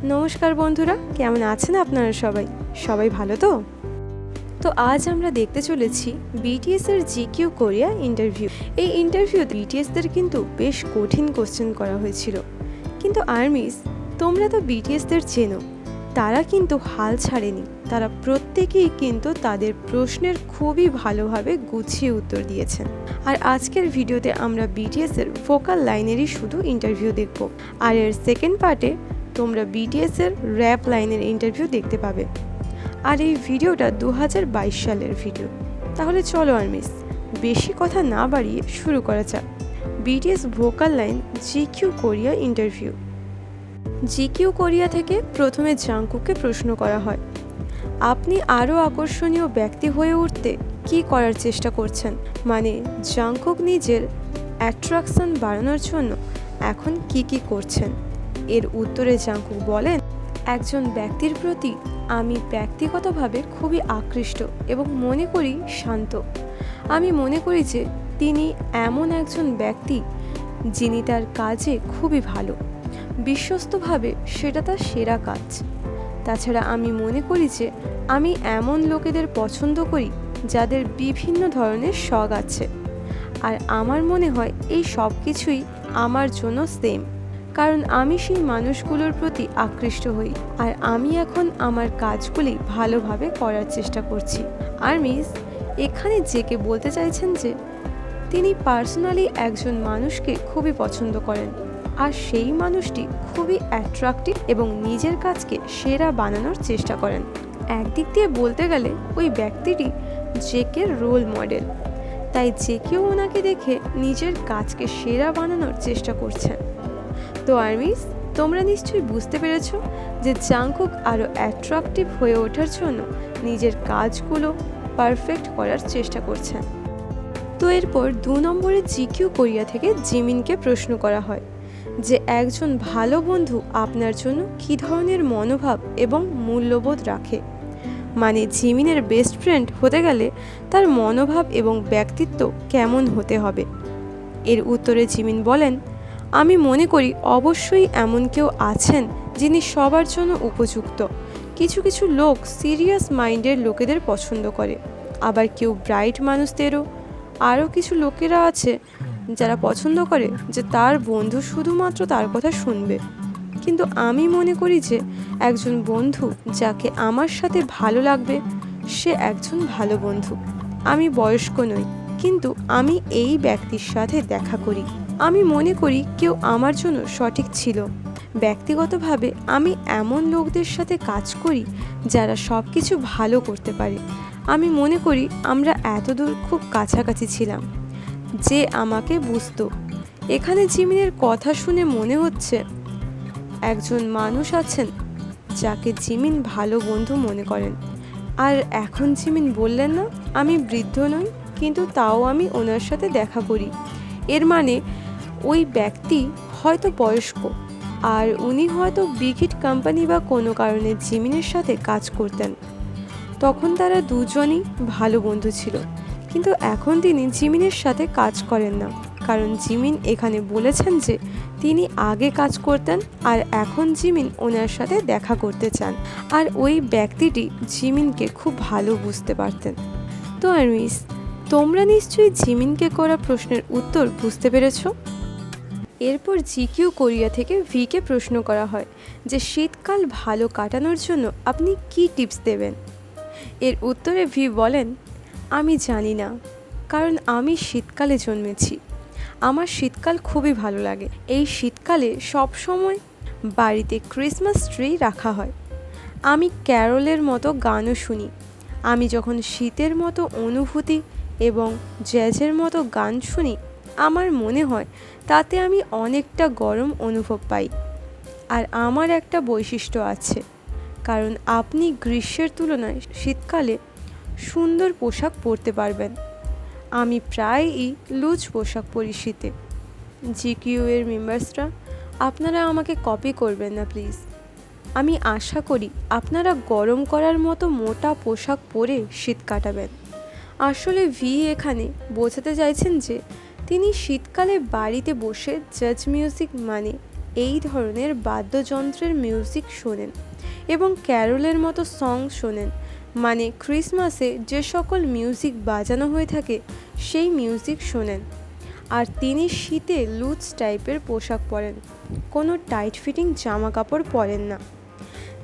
নমস্কার বন্ধুরা, কেমন আছেন আপনারা সবাই ভালো তো? তো আজ আমরা দেখতে চলেছি বিটিএস এর জিকিউ কোরিয়া ইন্টারভিউ। এই ইন্টারভিউতে বিটিএসদের কিন্তু বেশ কঠিন কোশ্চেন করা হয়েছিল, কিন্তু আর্মিস, তোমরা তো বিটিএসদের চেনো, তারা কিন্তু হাল ছাড়েনি। তারা প্রত্যেকেই কিন্তু তাদের প্রশ্নের খুবই ভালোভাবে গুছিয়ে উত্তর দিয়েছেন। আর আজকের ভিডিওতে আমরা বিটিএস এর ভোকাল লাইনেরই শুধু ইন্টারভিউ দেখব, আর এর সেকেন্ড পার্টে তোমরা বিটিএস এর র্যাপ লাইনের ইন্টারভিউ দেখতে পাবে। আর এই ভিডিওটা 2022 সালের ভিডিও। তাহলে চলো আর্মিস, বেশি কথা না বাড়িয়ে শুরু করা যাক BTS vocal line GQ Korea interview. GQ Korea থেকে প্রথমে জাংকুককে প্রশ্ন করা হয়, আপনি আরও আকর্ষণীয় ব্যক্তি হয়ে উঠতে কি করার চেষ্টা করছেন? মানে জাংকুক নিজের অ্যাট্রাকশন বাড়ানোর জন্য এখন কি করছেন? এর উত্তরে জাংকুক বলেন, একজন ব্যক্তির প্রতি আমি ব্যক্তিগতভাবে খুবই আকৃষ্ট এবং মনে করি শান্ত। আমি মনে করি যে তিনি এমন একজন ব্যক্তি যিনি তার কাজে খুবই ভালো, বিশ্বস্তভাবে সেটা তার সেরা কাজ। তাছাড়া আমি মনে করি যে আমি এমন লোকেদের পছন্দ করি যাদের বিভিন্ন ধরনের শখ আছে, আর আমার মনে হয় এই সব কিছুই আমার জন্য সেম, কারণ আমি সেই মানুষগুলোর প্রতি আকৃষ্ট হই, আর আমি এখন আমার কাজগুলি ভালোভাবে করার চেষ্টা করছি। আর মিস, এখানে জেকে বলতে চাইছেন যে তিনি পার্সোনালি একজন মানুষকে খুবই পছন্দ করেন, আর সেই মানুষটি খুবই অ্যাট্রাকটিভ এবং নিজের কাজকে সেরা বানানোর চেষ্টা করেন। একদিক দিয়ে বলতে গেলে ওই ব্যক্তিটি জেকের রোল মডেল, তাই জেকেও ওনাকে দেখে নিজের কাজকে সেরা বানানোর চেষ্টা করছেন। তো আর্মিস, তোমরা নিশ্চয়ই বুঝতে পেরেছ যে জাংকুক আরও অ্যাট্রাকটিভ হয়ে ওঠার জন্য নিজের কাজগুলো পারফেক্ট করার চেষ্টা করছেন। তো এরপর 2 নম্বরে জিকিউ কোরিয়া থেকে জিমিনকে প্রশ্ন করা হয় যে একজন ভালো বন্ধু আপনার জন্য কী ধরনের মনোভাব এবং মূল্যবোধ রাখে। মানে জিমিনের বেস্ট ফ্রেন্ড হতে গেলে তার মনোভাব এবং ব্যক্তিত্ব কেমন হতে হবে। এর উত্তরে জিমিন বলেন, আমি মনে করি অবশ্যই এমন কেউ আছেন যিনি সবার জন্য উপযুক্ত। কিছু লোক সিরিয়াস মাইন্ডের লোকেদের পছন্দ করে, আবার কেউ ব্রাইট মানুষদেরও। আরও কিছু লোকেরা আছে যারা পছন্দ করে যে তার বন্ধু শুধুমাত্র তার কথা শুনবে। কিন্তু আমি মনে করি যে একজন বন্ধু যাকে আমার সাথে ভালো লাগবে সে একজন ভালো বন্ধু। আমি বয়স্ক নই, কিন্তু আমি এই ব্যক্তির সাথে দেখা করি। আমি মনে করি কেউ আমার জন্য সঠিক ছিল। ব্যক্তিগতভাবে আমি এমন লোকদের সাথে কাজ করি যারা সব কিছু ভালো করতে পারে। আমি মনে করি আমরা এতদূর খুব কাছাকাছি ছিলাম যে আমাকে বুঝতো। এখানে জিমিনের কথা শুনে মনে হচ্ছে একজন মানুষ আছেন যাকে জিমিন ভালো বন্ধু মনে করেন। আর এখন জিমিন বললেন না, আমি বৃদ্ধ নই, কিন্তু তাও আমি ওনার সাথে দেখা করি। এর মানে ওই ব্যক্তি হয়তো বয়স্ক, আর উনি হয়তো বিগ হিট কোম্পানি বা কোনো কারণে জিমিনের সাথে কাজ করতেন। তখন তারা দুজনই ভালো বন্ধু ছিল, কিন্তু এখন তিনি জিমিনের সাথে কাজ করেন না, কারণ জিমিন এখানে বলেছেন যে তিনি আগে কাজ করতেন আর এখন জিমিন ওনার সাথে দেখা করতে চান, আর ওই ব্যক্তিটি জিমিনকে খুব ভালো বুঝতে পারতেন। তো আর্মিস, তোমরা নিশ্চয়ই জিমিনকে করা প্রশ্নের উত্তর বুঝতে পেরেছ। এরপর জিকিউ কোরিয়া থেকে ভিকে প্রশ্ন করা হয় যে শীতকাল ভালো কাটানোর জন্য আপনি কি টিপস দেবেন। এর উত্তরে ভি বলেন, আমি জানি না, কারণ আমি শীতকালে জন্মেছি। আমার শীতকাল খুবই ভালো লাগে। এই শীতকালে সব সময় বাড়িতে ক্রিসমাস ট্রি রাখা হয়। আমি ক্যারলের মতো গানও শুনি। আমি যখন শীতের মতো অনুভূতি এবং জ্যাজের মতো গান শুনি, আমার মনে হয় তাতে আমি অনেকটা গরম অনুভব পাই। আর আমার একটা বৈশিষ্ট্য আছে, কারণ আপনি গ্রীষ্মের তুলনায় শীতকালে সুন্দর পোশাক পরতে পারবেন। আমি প্রায়ই লুজ পোশাক পরি শীতে। জিকিউ এর মেম্বার্সরা, আপনারা আমাকে কপি করবেন না প্লিজ। আমি আশা করি আপনারা গরম করার মতো মোটা পোশাক পরে শীত কাটাবেন। আসলে ভি এখানে বোঝাতে চাইছেন যে তিনি শীতকালে বাড়িতে বসে জাজ মিউজিক মানে এই ধরনের বাদ্যযন্ত্রের মিউজিক শোনেন এবং ক্যারলের মতো সং শোনেন, মানে ক্রিসমাসে যে সকল মিউজিক বাজানো হয়ে থাকে সেই মিউজিক শোনেন। আর তিনি শীতে লুজ টাইপের পোশাক পরেন, কোনো টাইট ফিটিং জামা কাপড় পরেন না।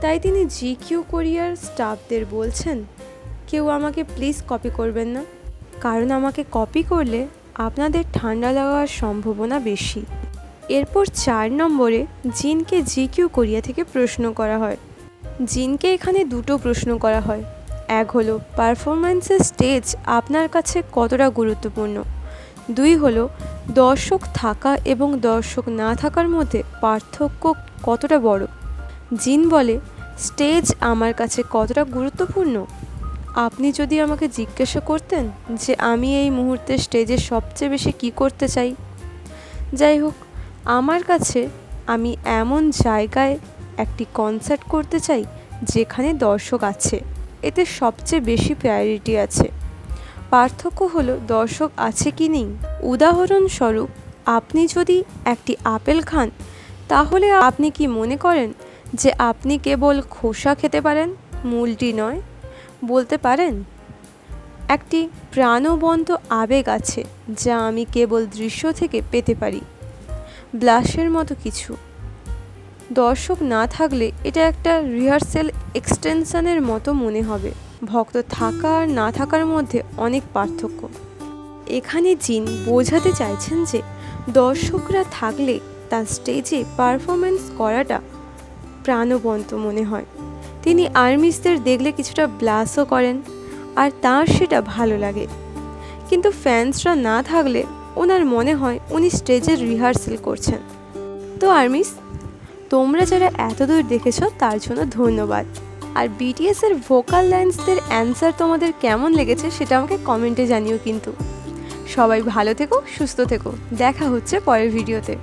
তাই তিনি জিকিউ কোরিয়ার স্টাফদের বলছেন, কেউ আমাকে প্লিজ কপি করবেন না, কারণ আমাকে কপি করলে আপনাদের ঠান্ডা লাগার সম্ভাবনা বেশি। এরপর 4 নম্বরে জিনকে জিকিউ কোরিয়া থেকে প্রশ্ন করা হয়। জিনকে এখানে দুটো প্রশ্ন করা হয়। এক হলো পারফরম্যান্সের স্টেজ আপনার কাছে কতটা গুরুত্বপূর্ণ, 2 হলো দর্শক থাকা এবং দর্শক না থাকার মধ্যে পার্থক্য কতটা বড়। জিন বলে, স্টেজ আমার কাছে কতটা গুরুত্বপূর্ণ, আপনি যদি আমাকে জিজ্ঞাসা করতেন যে আমি এই মুহূর্তে স্টেজে সবচেয়ে বেশি কী করতে চাই, যাই হোক, আমার কাছে আমি এমন জায়গায় একটি কনসার্ট করতে চাই যেখানে দর্শক আছে, এতে সবচেয়ে বেশি প্রায়োরিটি আছে। পার্থক্য হলো দর্শক আছে কি নেই। উদাহরণস্বরূপ, আপনি যদি একটি আপেল খান, তাহলে আপনি কি মনে করেন যে আপনি কেবল খোসা খেতে পারেন, মূলটি নয়? বলতে পারেন, একটি প্রাণবন্ত আবেগ আছে যা আমি কেবল দৃশ্য থেকে পেতে পারি, ব্লাশের মতো কিছু। দর্শক না থাকলে এটা একটা রিহার্সেল এক্সটেনশনের মতো মনে হবে। ভক্ত থাকা আর না থাকার মধ্যে অনেক পার্থক্য। এখানে জিন বোঝাতে চাইছেন যে দর্শকরা থাকলে তার স্টেজে পারফরমেন্স করাটা প্রাণবন্ত মনে হয়। তিনি আর্মিসদের দেখলে কিছুটা ব্লাশও করেন আর তার সেটা ভালো লাগে, কিন্তু ফ্যান্সরা না থাকলে ওনার মনে হয় উনি স্টেজের রিহার্সেল করছেন। তো আর্মিস, তোমরা যারা এতদূর দেখেছো তার জন্য ধন্যবাদ। আর বিটিএসের ভোকাল লাইন্সদের অ্যান্সার তোমাদের কেমন লেগেছে সেটা আমাকে কমেন্টে জানিও। কিন্তু সবাই ভালো থেকো, সুস্থ থেকো, দেখা হচ্ছে পরের ভিডিওতে।